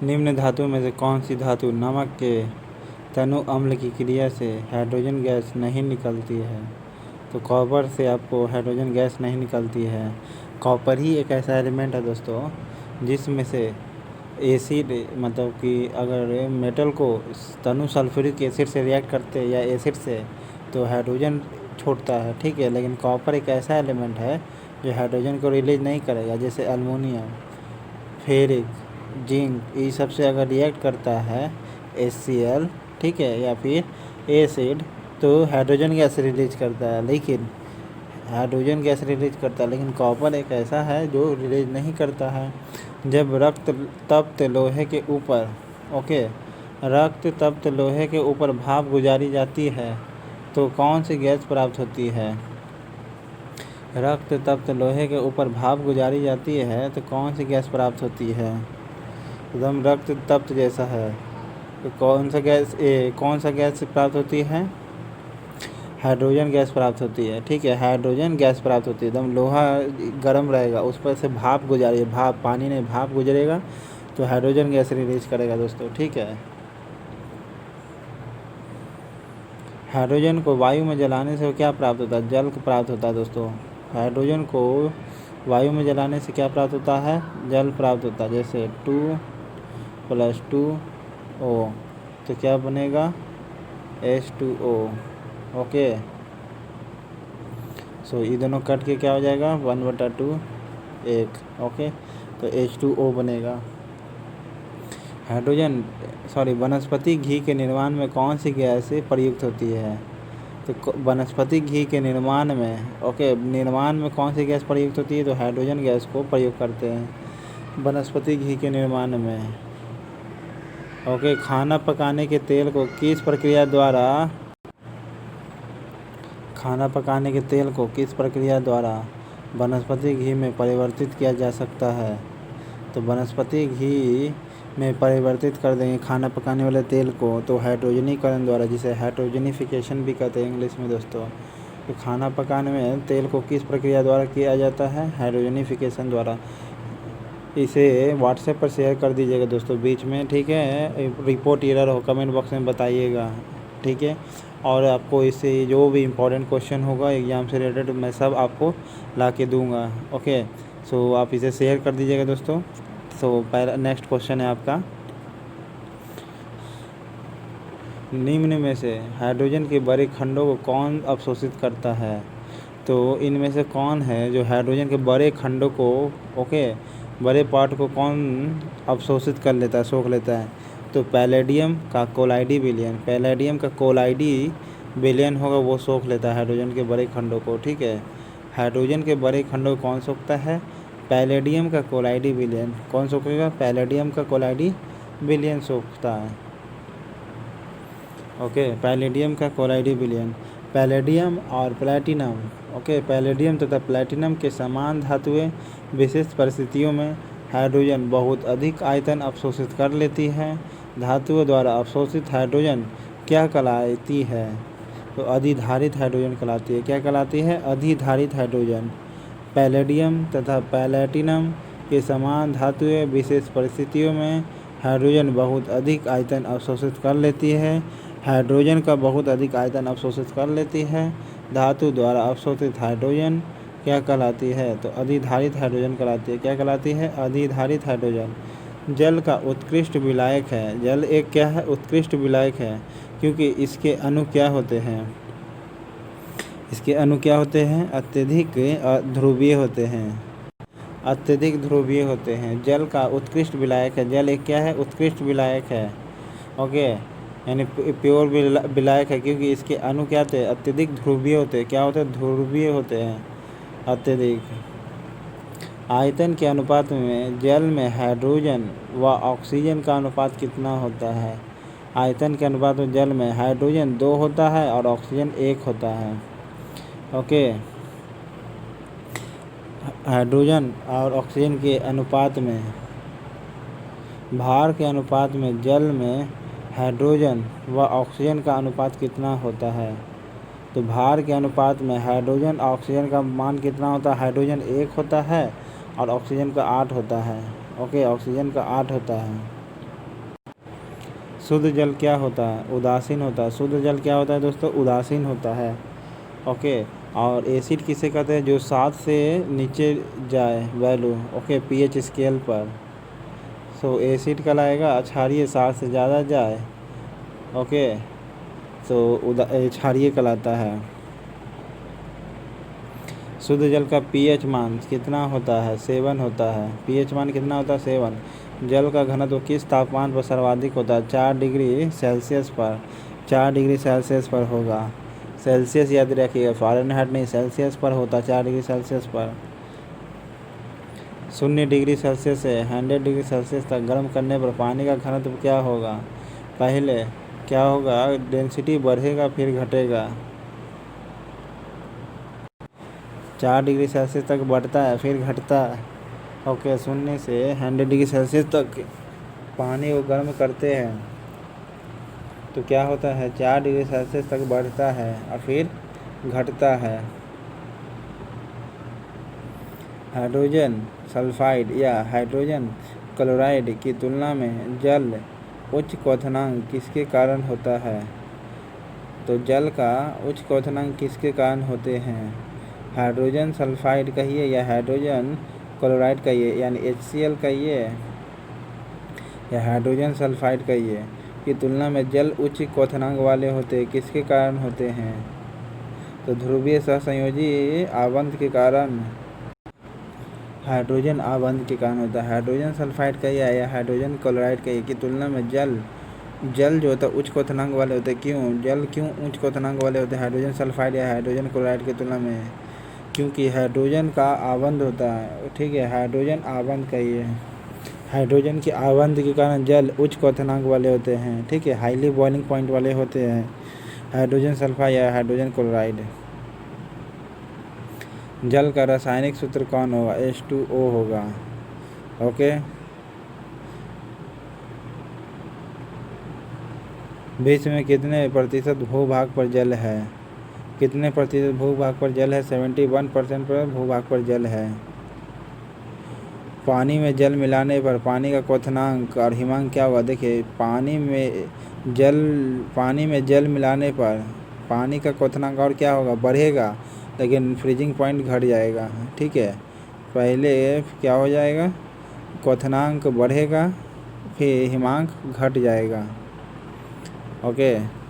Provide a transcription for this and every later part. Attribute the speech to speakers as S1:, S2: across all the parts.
S1: निम्न धातु में से कौन सी धातु नमक के तनु अम्ल की क्रिया से हाइड्रोजन गैस नहीं निकलती है? तो कॉपर से आपको हाइड्रोजन गैस नहीं निकलती है। कॉपर ही एक ऐसा एलिमेंट है दोस्तों जिसमें से एसिड, मतलब कि अगर मेटल को तनु सल्फ्यूरिक एसिड से रिएक्ट करते हैं या एसिड से, तो हाइड्रोजन छोड़ता है, ठीक है। लेकिन कॉपर एक ऐसा एलिमेंट है जो हाइड्रोजन को रिलीज नहीं करेगा। जैसे अल्मोनियम, फेरिक, जिंक, ये सब से अगर रिएक्ट करता है HCl, ठीक है, या फिर एसिड, तो हाइड्रोजन गैस रिलीज करता है, लेकिन कॉपर एक ऐसा है जो रिलीज नहीं करता है। जब रक्त तप्त लोहे के ऊपर भाप गुजारी जाती है तो कौन सी गैस प्राप्त होती है? रक्त तप्त लोहे के ऊपर भाप गुजारी जाती है तो कौन सी गैस प्राप्त होती है? एकदम रक्त तप्त जैसा है, तो कौन सा गैस प्राप्त होती है? हाइड्रोजन गैस प्राप्त होती है, ठीक है। हाइड्रोजन गैस प्राप्त होती है। एकदम लोहा गर्म रहेगा, उस पर से भाप पानी नहीं, भाप गुजरेगा तो हाइड्रोजन गैस रिलीज करेगा दोस्तों, ठीक है। हाइड्रोजन को वायु में जलाने से क्या प्राप्त होता है? जल प्राप्त होता है दोस्तों। हाइड्रोजन को वायु में जलाने से क्या प्राप्त होता है? जल प्राप्त होता है। जैसे 2+2O, तो क्या बनेगा? H2O, okay. सो ये दोनों कट के क्या हो जाएगा? 1/2 1, ओके। तो H2O बनेगा। वनस्पति घी के निर्माण में कौन सी गैस प्रयुक्त होती है? तो वनस्पति घी के निर्माण में कौन सी गैस प्रयुक्त होती है? तो हाइड्रोजन गैस को प्रयोग करते हैं वनस्पति घी के निर्माण में, ओके। खाना पकाने के तेल को किस प्रक्रिया द्वारा वनस्पति घी में परिवर्तित किया जा सकता है? तो वनस्पति घी में परिवर्तित कर देंगे खाना पकाने वाले तेल को तो हाइड्रोजनीकरण द्वारा, जिसे हाइड्रोजनीफिकेशन भी कहते हैं इंग्लिश में दोस्तों। तो खाना पकाने में तेल को किस प्रक्रिया द्वारा किया जाता है? हाइड्रोजनीफिकेशन द्वारा। इसे व्हाट्सएप पर शेयर कर दीजिएगा दोस्तों बीच में, ठीक है। रिपोर्ट एरर हो कमेंट बॉक्स में बताइएगा, ठीक है। और आपको इससे जो भी इम्पोर्टेंट क्वेश्चन होगा एग्ज़ाम से रिलेटेड मैं सब आपको ला के दूँगा, ओके। सो आप इसे शेयर कर दीजिएगा दोस्तों। सो पहला नेक्स्ट क्वेश्चन है आपका, निम्न में से हाइड्रोजन के बड़े खंडों को कौन अवशोषित करता है? तो इनमें से कौन है जो हाइड्रोजन के बड़े खंडों को, बड़े पार्ट को कौन अवशोषित कर लेता है, सोख लेता है? तो पैलेडियम का कोलाइडी विलयन होगा, वो सोख लेता है हाइड्रोजन के बड़े खंडों को, ठीक है। हाइड्रोजन के बड़े खंडों को कौन सोखता है? पैलेडियम का कोलाइडी विलयन। कौन सोखेगा? पैलेडियम का कोलाइडी विलयन सोखता है, ओके। पैलेडियम का कोलाइडी विलयन। पैलेडियम और प्लैटिनम, पैलेडियम तथा प्लैटिनम के समान धातुएं विशेष परिस्थितियों में हाइड्रोजन बहुत अधिक आयतन अवशोषित कर लेती है। धातुओं द्वारा अवशोषित हाइड्रोजन क्या कहलाती है? तो अधिधारित हाइड्रोजन कहलाती है। क्या कहलाती है? अधिधारित हाइड्रोजन। पैलेडियम तथा प्लैटिनम के समान धातुएं विशेष परिस्थितियों में हाइड्रोजन बहुत अधिक आयतन अवशोषित कर लेती है। हाइड्रोजन का बहुत अधिक आयतन अवशोषित कर लेती है। धातु द्वारा अवशोषित हाइड्रोजन क्या कहलाती है? तो अधिधारित हाइड्रोजन कहलाती है। क्या कहलाती है? अधिधारित हाइड्रोजन। जल का उत्कृष्ट विलायक है। जल एक क्या है? उत्कृष्ट विलायक है, क्योंकि इसके अणु क्या होते हैं? अत्यधिक ध्रुवीय होते हैं। जल का उत्कृष्ट विलायक है। जल एक क्या है? उत्कृष्ट विलायक है, ओके, यानी प्योर विलायक है, क्योंकि इसके अणु क्या होते हैं? अत्यधिक ध्रुवीय होते हैं। क्या होते हैं? ध्रुवीय होते हैं, अत्यधिक। आयतन के अनुपात में जल में हाइड्रोजन व ऑक्सीजन का अनुपात कितना होता है? आयतन के अनुपात में जल में हाइड्रोजन 2 होता है और ऑक्सीजन 1 होता है, ओके। हाइड्रोजन और ऑक्सीजन के अनुपात में, भार के अनुपात में जल में हाइड्रोजन व ऑक्सीजन का अनुपात कितना होता है? तो भार के अनुपात में हाइड्रोजन और ऑक्सीजन का मान कितना होता है? हाइड्रोजन 1 होता है और ऑक्सीजन का 8 होता है, ओके। ऑक्सीजन का 8 होता है। शुद्ध जल क्या होता है? उदासीन होता है। शुद्ध जल क्या होता है दोस्तों? उदासीन होता है। ओके। और एसिड किसे कहते हैं? जो 7 से नीचे जाए वैल्यू, ओके, पीएच स्केल पर। सो एसिड कहलाएगा। क्षारीय 7 से ज़्यादा जाए, ओके, तो क्षारीय कहलाता है। शुद्ध जल का पीएच मान कितना होता है? 7 होता है। पीएच मान कितना होता है? 7। जल का घनत्व किस तापमान पर सर्वाधिक होता है? 4 डिग्री सेल्सियस पर। 4 डिग्री सेल्सियस पर होगा। सेल्सियस याद रखिएगा, फ़ारेनहाइट नहीं, सेल्सियस पर होता है, 4 डिग्री सेल्सियस पर। 0 डिग्री सेल्सियस से 100 डिग्री सेल्सियस तक गर्म करने पर पानी का घनत्व क्या होगा? पहले क्या होगा? डेंसिटी बढ़ेगा फिर घटेगा। 4 डिग्री सेल्सियस तक बढ़ता है फिर घटता है। ओके। 0 से 100 डिग्री सेल्सियस तक पानी को गर्म करते हैं तो क्या होता है? 4 डिग्री सेल्सियस तक बढ़ता है और फिर घटता है। हाइड्रोजन सल्फाइड या हाइड्रोजन क्लोराइड की तुलना में जल उच्च क्वथनांक किसके कारण होता है? तो जल का उच्च क्वथनांक किसके कारण होते हैं? हाइड्रोजन सल्फाइड कहिए या हाइड्रोजन क्लोराइड कहिए, यानी HCl कहिए या हाइड्रोजन सल्फाइड कहिए, की तुलना में जल उच्च क्वथनांक वाले होते किसके कारण होते हैं? तो ध्रुवीय सहसंयोजी आबंध के कारण, हाइड्रोजन आबंध के कारण होता है। हाइड्रोजन सल्फाइड कहिए या हाइड्रोजन क्लोराइड कहिए की तुलना में जल जो होता है उच्च क्वथनांक वाले होते हैं। क्यों? जल क्यों उच्च क्वथनांक वाले होते हैं हाइड्रोजन सल्फाइड या हाइड्रोजन क्लोराइड की तुलना में? क्योंकि हाइड्रोजन का आबंध होता है, ठीक है, हाइड्रोजन आबंध कहिए। हाइड्रोजन के आबंध के कारण जल उच्च क्वथनांक वाले होते हैं, ठीक है, हाईली बॉइलिंग पॉइंट वाले होते हैं हाइड्रोजन सल्फाइड या हाइड्रोजन क्लोराइड। जल का रासायनिक सूत्र कौन होगा? H2O होगा। ओके। विश्व में कितने प्रतिशत भूभाग पर जल है? कितने प्रतिशत भूभाग पर जल है? 71% पर भूभाग पर जल है। पानी में जल मिलाने पर पानी का क्वथनांक और हिमांक क्या होगा? देखिए, पानी में जल मिलाने पर पानी का क्वथनांक और क्या होगा? बढ़ेगा, लेकिन फ्रीजिंग पॉइंट घट जाएगा, ठीक है। पहले क्या हो जाएगा? क्वथनांक बढ़ेगा फिर हिमांक घट जाएगा। ओके।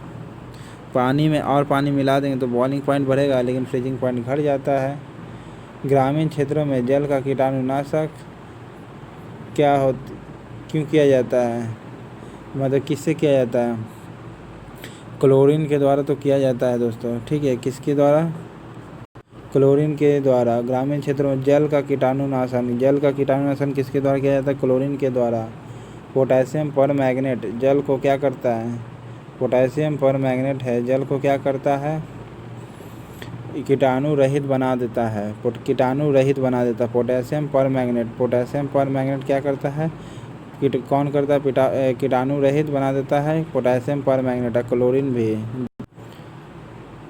S1: पानी में और पानी मिला देंगे तो बॉइलिंग पॉइंट बढ़ेगा लेकिन फ्रीजिंग पॉइंट घट जाता है। ग्रामीण क्षेत्रों में जल का कीटाणुनाशक क्यों किया जाता है? मतलब किससे किया जाता है? क्लोरीन के द्वारा तो किया जाता है दोस्तों, ठीक है। किसके द्वारा? क्लोरीन के द्वारा। ग्रामीण क्षेत्रों में जल का कीटाणुनाशन किसके द्वारा किया जाता है? क्लोरीन के द्वारा। पोटेशियम परमैंगनेट जल को क्या करता है? पोटेशियम परमैंगनेट है जल को क्या करता है? कीटाणु रहित बना देता है। पोटेशियम परमैंगनेट क्या करता है? कौन करता है? कीटाणु रहित बना देता है पोटेशियम परमैंगनेट। क्लोरीन भी।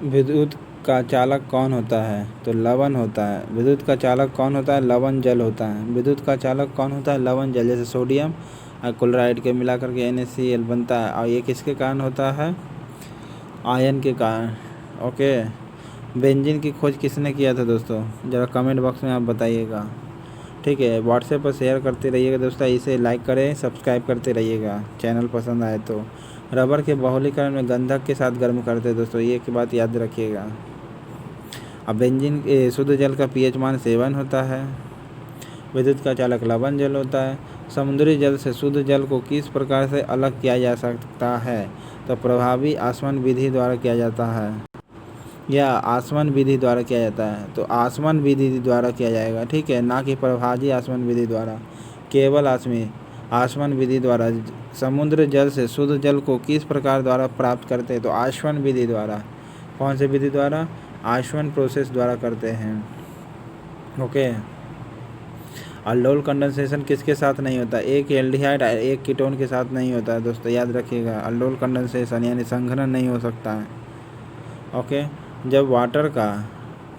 S1: विद्युत का चालक कौन होता है? तो लवण होता है। विद्युत का चालक कौन होता है? लवण जल होता है। विद्युत का चालक कौन होता है? लवण जल। जैसे सोडियम और क्लोराइड के मिलाकर के NaCl बनता है और ये किसके कारण होता है? आयन के कारण। ओके। बेंजीन की खोज किसने किया था दोस्तों? ज़रा कमेंट बॉक्स में आप बताइएगा, ठीक है। व्हाट्सएप पर शेयर करते रहिएगा दोस्तों, इसे लाइक करें, सब्सक्राइब करते रहिएगा चैनल पसंद आए तो। रबर के बहुलीकरण में गंधक के साथ गर्म करते हैं दोस्तों, ये की बात याद रखिएगा। अब बेंजीन शुद्ध जल का pH मान 7 होता है। विद्युत का चालक लवण जल होता है। समुद्री जल से शुद्ध जल को किस प्रकार से अलग किया जा सकता है? तो प्रभावी आसवन विधि द्वारा किया जाता है या आसवन विधि द्वारा किया जाता है? तो आसवन विधि द्वारा किया जाएगा, ठीक है, ना कि प्रभावी आसवन विधि द्वारा। केवल आसवन विधि द्वारा। समुद्र जल से शुद्ध जल को किस प्रकार द्वारा प्राप्त करते हैं? तो आसवन विधि द्वारा। कौन से विधि द्वारा? आसवन प्रोसेस द्वारा करते हैं। ओके। अल्डोल कंडेंसेशन किसके साथ नहीं होता? एक एल्डिहाइड एक कीटोन के साथ नहीं होता है दोस्तों, याद रखिएगा। अल्डोल कंडेंसेशन यानी संघनन नहीं हो सकता है। ओके। जब वाटर का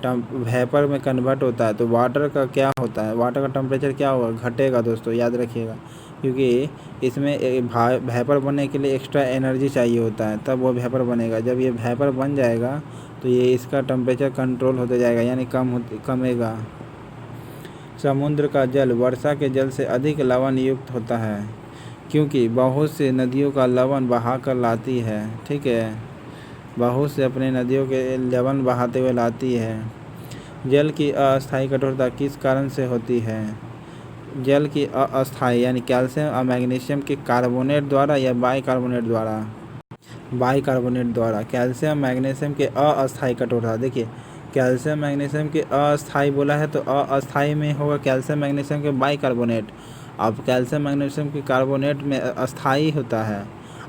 S1: वेपर में कन्वर्ट होता है तो वाटर का क्या होता है? वाटर का टेम्परेचर क्या होगा? घटेगा दोस्तों, याद रखिएगा। क्योंकि इसमें वेपर बनने के लिए एक्स्ट्रा एनर्जी चाहिए होता है, तब वो वेपर बनेगा। जब ये वेपर बन जाएगा तो ये इसका टेम्परेचर कंट्रोल होता जाएगा, यानी कमेगा। समुद्र का जल वर्षा के जल से अधिक लवण युक्त होता है, क्योंकि बहुत से नदियों का लवण बहा कर लाती है। ठीक है, बहुत से अपने नदियों के लवण बहाते हुए लाती है। जल की अस्थायी कठोरता किस कारण से होती है? जल की अस्थायी यानी कैल्शियम और मैग्नीशियम के कार्बोनेट द्वारा या बाइकार्बोनेट द्वारा? बाइकार्बोनेट द्वारा। कैल्शियम मैग्नीशियम के अस्थायी कठोरता, देखिए कैल्शियम मैग्नीशियम के अस्थायी बोला है तो अस्थायी में होगा कैल्शियम मैग्नीशियम के बाइकार्बोनेट। अब कैल्शियम मैग्नीशियम के कार्बोनेट में अस्थायी होता है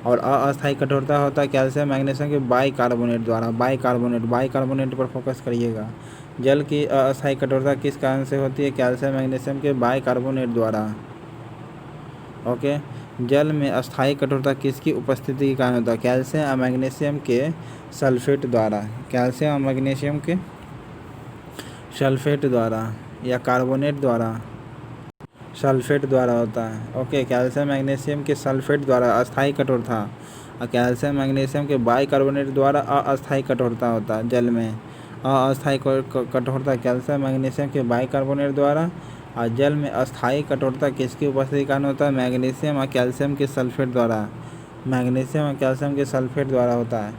S1: और अस्थायी कठोरता होता है कैल्शियम मैग्नीशियम के बाइकार्बोनेट द्वारा। बाइकार्बोनेट पर फोकस करिएगा। जल की अस्थायी कठोरता किस कारण से होती है? कैल्शियम मैग्नीशियम के बाइकार्बोनेट द्वारा। ओके, जल में अस्थायी कठोरता किसकी उपस्थिति के कारण होता है? कैल्शियम और मैग्नीशियम के सल्फेट द्वारा। कैल्शियम और मैग्नीशियम के सल्फेट द्वारा या कार्बोनेट द्वारा? सल्फेट द्वारा होता है। ओके, कैल्शियम मैग्नीशियम के सल्फेट द्वारा अस्थायी कठोरता और कैल्शियम मैग्नीशियम के बाइकार्बोनेट द्वारा अस्थायी कठोरता होता है। जल में अस्थायी कठोरता कैल्शियम मैग्नीशियम के बाइकार्बोनेट द्वारा और जल में अस्थायी कठोरता किसकी उपस्थिति के कारण होता है? मैग्नीशियम और कैल्शियम के सल्फेट द्वारा। मैग्नीशियम और कैल्शियम के सल्फेट द्वारा होता है।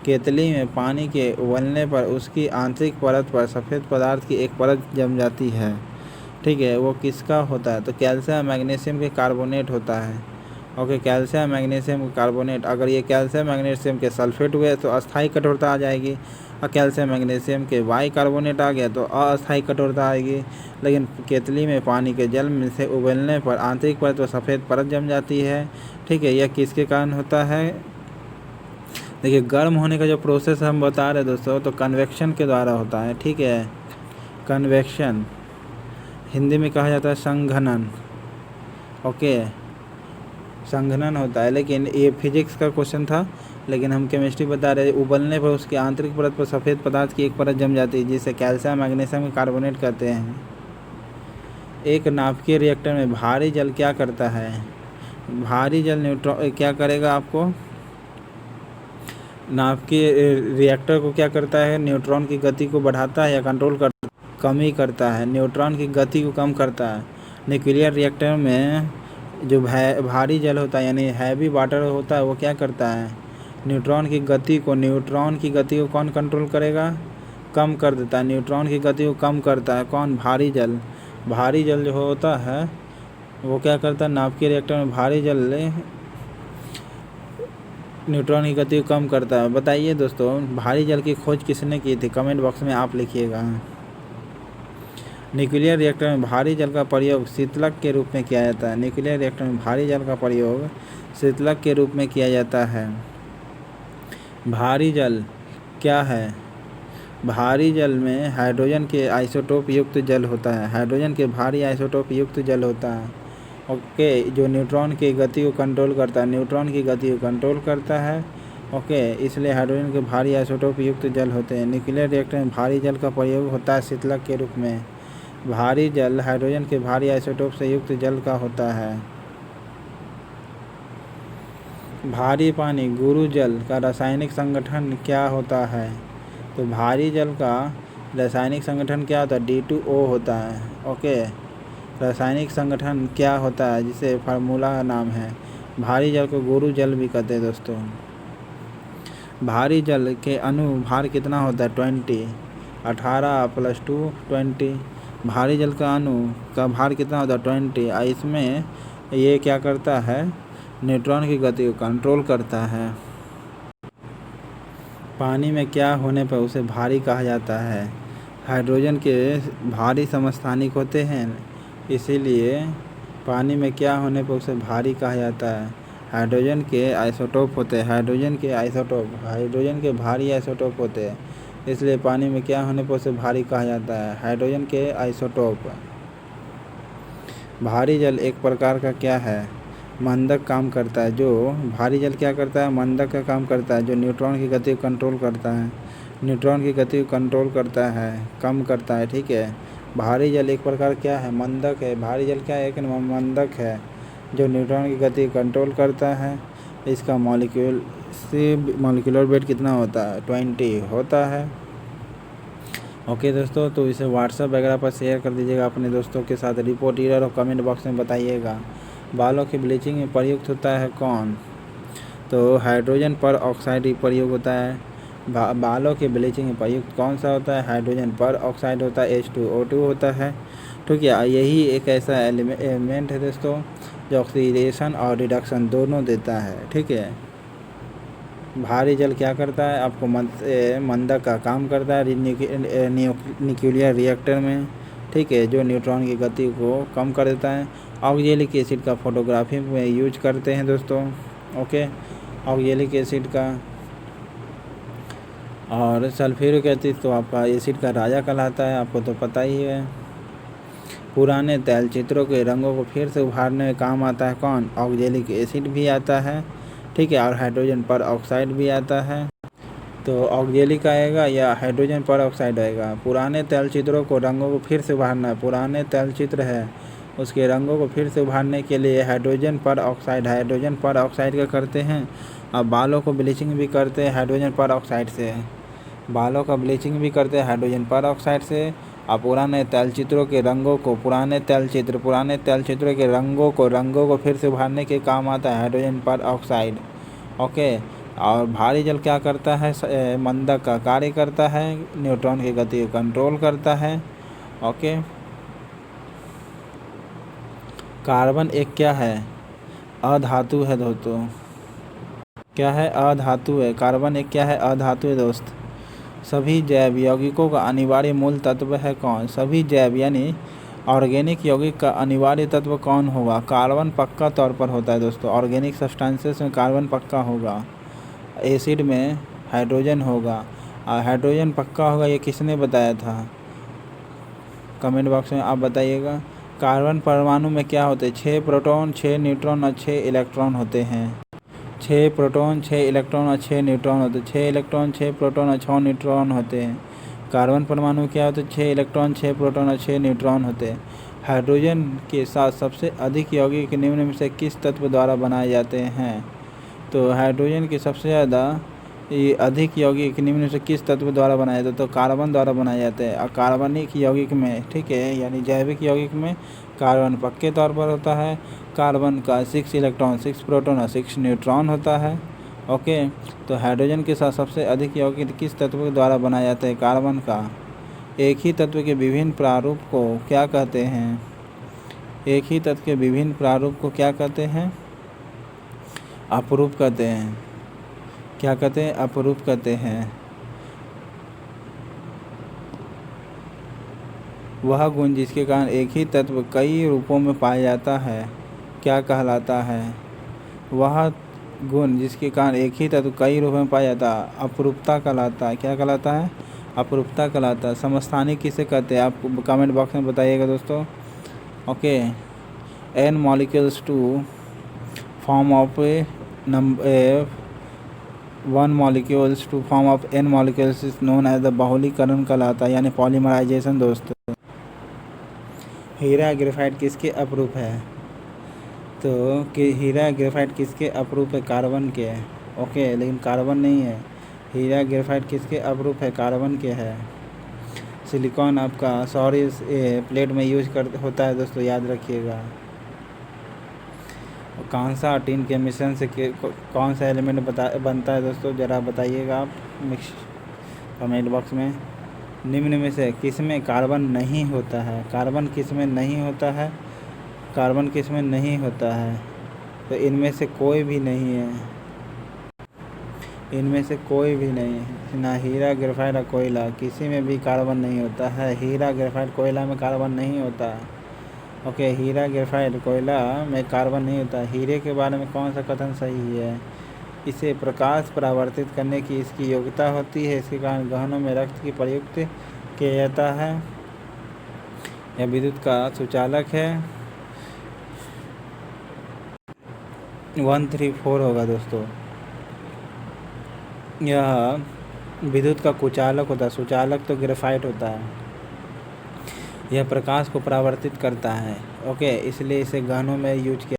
S1: केतली में पानी के उबलने पर उसकी आंतरिक परत पर सफ़ेद पदार्थ की एक परत जम जाती है। ठीक है, वो किसका होता है? तो कैल्शियम मैग्नीशियम के कार्बोनेट होता है। ओके, कैल्शियम मैग्नीशियम के कार्बोनेट। अगर ये कैल्शियम मैग्नीशियम के सल्फेट हुए तो अस्थायी कठोरता आ जाएगी और कैल्शियम मैग्नीशियम के बाइकार्बोनेट आ गया तो अस्थायी कठोरता आएगी। लेकिन केतली में पानी के जल में से उबलने पर आंतरिक परत पर सफ़ेद परत जम जाती है। ठीक है, यह किसके कारण होता है? देखिए, गर्म होने का जो प्रोसेस हम बता रहे हैं दोस्तों, तो कन्वेक्शन के द्वारा होता है। ठीक है, कन्वेक्शन हिंदी में कहा जाता है संघनन। ओके, संघनन होता है, लेकिन ये फिजिक्स का क्वेश्चन था, लेकिन हम केमिस्ट्री बता रहे हैं। उबलने पर उसकी आंतरिक परत पर सफ़ेद पदार्थ की एक परत जम जाती है, जिसे कैल्शियम मैग्नीशियम के कार्बोनेट कहते हैं। एक नाभिकीय रिएक्टर में भारी जल क्या करता है? भारी जल न्यूट्रॉन क्या करेगा आपको? नाभिकीय रिएक्टर को क्या करता है? न्यूट्रॉन की गति को बढ़ाता है या कंट्रोल करता है? कमी करता है। न्यूट्रॉन की गति को कम करता है। न्यूक्लियर रिएक्टर में जो भारी जल होता है यानी हैवी वाटर होता है, वो क्या करता है? न्यूट्रॉन की गति को कौन कंट्रोल करेगा? कम कर देता है। न्यूट्रॉन की गति को कम करता है कौन? भारी जल जो होता है वो क्या करता है? नाभिकीय रिएक्टर में भारी जल न्यूट्रॉन की गति को कम करता है। बताइए दोस्तों, भारी जल की खोज किसने की थी? कमेंट बॉक्स में आप लिखिएगा। न्यूक्लियर रिएक्टर में भारी जल का प्रयोग शीतलक के रूप में किया जाता है। न्यूक्लियर रिएक्टर में भारी जल का प्रयोग शीतलक के रूप में किया जाता है। भारी जल क्या है? भारी जल में हाइड्रोजन के आइसोटोप युक्त जल होता है। हाइड्रोजन के भारी आइसोटोप युक्त जल होता है। ओके, जो न्यूट्रॉन की गति को कंट्रोल करता है। ओके, इसलिए हाइड्रोजन के भारी आइसोटोप युक्त जल होते हैं। न्यूक्लियर रिएक्टर में भारी जल का प्रयोग होता है शीतलक के रूप में। भारी जल हाइड्रोजन के भारी आइसोटोप से युक्त जल का होता है। भारी पानी गुरु जल का रासायनिक संगठन क्या होता है? तो भारी जल का रासायनिक संगठन क्या होता है? D2O होता है। ओके, रासायनिक संगठन क्या होता है जिसे फार्मूला नाम है? भारी जल को गुरु जल भी कहते हैं दोस्तों। भारी जल के अणु भार कितना होता है? 20। 18 + 2 20। भारी जल का अणु का भार कितना होता है? 20। इसमें ये क्या करता है? न्यूट्रॉन की गति को कंट्रोल करता है। पानी में क्या होने पर उसे भारी कहा जाता है? हाइड्रोजन के भारी समस्थानिक होते हैं, इसीलिए पानी में क्या होने पर उसे भारी कहा जाता है? हाइड्रोजन के आइसोटोप होते हैं। हाइड्रोजन के भारी आइसोटोप होते हैं, इसलिए पानी में क्या होने पर उसे भारी कहा जाता है? हाइड्रोजन के आइसोटोप। भारी जल एक प्रकार का क्या है? मंदक काम करता है। जो भारी जल क्या करता है? मंदक का काम करता है, जो न्यूट्रॉन की गति को कंट्रोल करता है। न्यूट्रॉन की गति को कंट्रोल करता है, कम करता है। ठीक है, भारी जल एक प्रकार क्या है? मंदक है। भारी जल क्या है? एक मंदक है। जो न्यूट्रॉन की गति कंट्रोल करता है। इसका मॉलिक्यूलर वेट कितना होता है? 20 होता है। ओके दोस्तों, तो इसे व्हाट्सएप वगैरह पर शेयर कर दीजिएगा अपने दोस्तों के साथ। रिपोर्ट एरर और कमेंट बॉक्स में बताइएगा। बालों की ब्लीचिंग में प्रयुक्त होता है कौन? तो हाइड्रोजन पर ऑक्साइड प्रयोग होता है। बालों के ब्लीचिंग में प्रयुक्त कौन सा होता है? हाइड्रोजन पर ऑक्साइड होता है, H2O2 होता है। ठीक है, यही एक ऐसा एलिमेंट है दोस्तों जो ऑक्सीडेशन और रिडक्शन दोनों देता है। ठीक है, भारी जल क्या करता है? आपको मंदक का काम करता है न्यूक्लियर रिएक्टर में। ठीक है, जो न्यूट्रॉन की गति को कम कर देता है। ऑक्जेलिक एसिड का फोटोग्राफी में यूज करते हैं दोस्तों। ओके, ऑक्जेलिक एसिड का। और सल्फ्यूरिक एसिड तो आपका एसिड का राजा कहलाता है, आपको तो पता ही है। पुराने तैलचित्रों के रंगों को फिर से उभारने में काम आता है कौन? ऑक्जेलिक एसिड भी आता है। ठीक है, और हाइड्रोजन पर ऑक्साइड भी आता है। तो ऑक्जेलिक आएगा या हाइड्रोजन पर ऑक्साइड आएगा? पुराने तैलचित्रों को रंगों को फिर से उभारना है। पुराने तैलचित्र है, उसके रंगों को फिर से उभारने के लिए हाइड्रोजन पर ऑक्साइड का करते हैं। अब बालों को ब्लीचिंग भी करते हैं हाइड्रोजन पर ऑक्साइड से। बालों का ब्लीचिंग भी करते हैं हाइड्रोजन पर ऑक्साइड से। और पुराने तैलचित्रों के रंगों को पुराने तैलचित्रों के रंगों को फिर से उभारने के काम आता है हाइड्रोजन पर ऑक्साइड। ओके, और भारी जल क्या करता है? मंदक का कार्य करता है, न्यूट्रॉन की गति को कंट्रोल करता है। ओके, कार्बन एक क्या है? अधातु है दोस्तों। क्या है? अधातु है। कार्बन एक क्या है? अधातु है दोस्त। सभी जैव यौगिकों का अनिवार्य मूल तत्व है कौन? सभी जैव यानी ऑर्गेनिक यौगिक का अनिवार्य तत्व कौन होगा? कार्बन पक्का तौर पर होता है दोस्तों। ऑर्गेनिक सब्सटेंसेस में कार्बन पक्का होगा, एसिड में हाइड्रोजन होगा। और हाइड्रोजन पक्का होगा, ये किसने बताया था? कमेंट बॉक्स में आप बताइएगा। कार्बन परमाणु में क्या होते हैं? 6 प्रोटॉन, 6 न्यूट्रॉन और 6 इलेक्ट्रॉन होते हैं। 6 प्रोटॉन, 6 इलेक्ट्रॉन और 6 न्यूट्रॉन होते हैं। 6 इलेक्ट्रॉन, 6 प्रोटॉन और 6 न्यूट्रॉन होते हैं। कार्बन परमाणु क्या होते हैं? 6 इलेक्ट्रॉन, 6 प्रोटॉन और 6 न्यूट्रॉन होते हैं। हाइड्रोजन के साथ सबसे अधिक यौगिक निम्न में से किस तत्व द्वारा बनाए जाते हैं? तो हाइड्रोजन के सबसे ज़्यादा ये अधिक यौगिक निम्न में से किस तत्व द्वारा बनाए जाते हैं? तो कार्बन द्वारा बनाए जाते हैं। और कार्बनिक यौगिक में, ठीक है, यानी जैविक यौगिक में कार्बन पक्के तौर पर होता है। कार्बन का 6 इलेक्ट्रॉन, 6 प्रोटॉन और 6 न्यूट्रॉन होता है। ओके, तो हाइड्रोजन के साथ सबसे अधिक यौगिक किस तत्व द्वारा बनाया जाता है? कार्बन का। एक ही तत्व के विभिन्न प्रारूप को क्या कहते हैं? एक ही तत्व के विभिन्न प्रारूप को क्या कहते हैं? अपरूप कहते हैं। क्या कहते हैं? अपरूप कहते हैं। वह गुण जिसके कारण एक ही तत्व कई रूपों में पाया जाता है क्या कहलाता है? वह गुण जिसके कारण एक ही तत्व कई रूपों में पाया जाता है अपरूपता कहलाता है। क्या कहलाता है? अपरूपता कहलाता है। समस्थानिक किसे कहते हैं? आप कमेंट बॉक्स में बताइएगा दोस्तों। Okay, n molecules to form of one molecules to form of n molecules is known as the बहुलीकरण कहलाता है, यानी पॉलीमराइजेशन दोस्तों। हीरा ग्रेफाइट किसके अपरूप है? तो कि हीरा ग्रेफाइट किसके अपरूप है? कार्बन के। ओके, लेकिन कार्बन नहीं है। हीरा ग्रेफाइट किसके अपरूप है? कार्बन के है। सिलिकॉन आपका सॉरी प्लेट में यूज होता है दोस्तों, याद रखिएगा। कांसा और टिन के मिश्रण से कौन सा एलिमेंट बनता है दोस्तों? ज़रा बताइएगा आप मिक्स कमेंट बॉक्स में। निम्न में से किस में कार्बन नहीं होता है? कार्बन किस में नहीं होता है? कार्बन किस में नहीं होता है? तो इनमें से कोई भी नहीं है। इनमें से कोई भी नहीं है। ना हीरा ग्रेफाइट और कोयला, किसी में भी कार्बन नहीं होता है। हीरा ग्रेफाइट कोयला में कार्बन नहीं होता है। ओके, हीरा ग्रेफाइट कोयला में कार्बन नहीं होता। हीरे के बारे में कौन सा कथन सही है? इसे प्रकाश परावर्तित करने की इसकी योग्यता होती है, इसके कारण गहनों में रक्त की प्रयुक्त किया जाता है। यह विद्युत का सुचालक है। 134 होगा दोस्तों। यह विद्युत का कुचालक होता है। सुचालक तो ग्रेफाइट होता है। यह प्रकाश को परावर्तित करता है। ओके, इसलिए इसे गहनों में यूज किया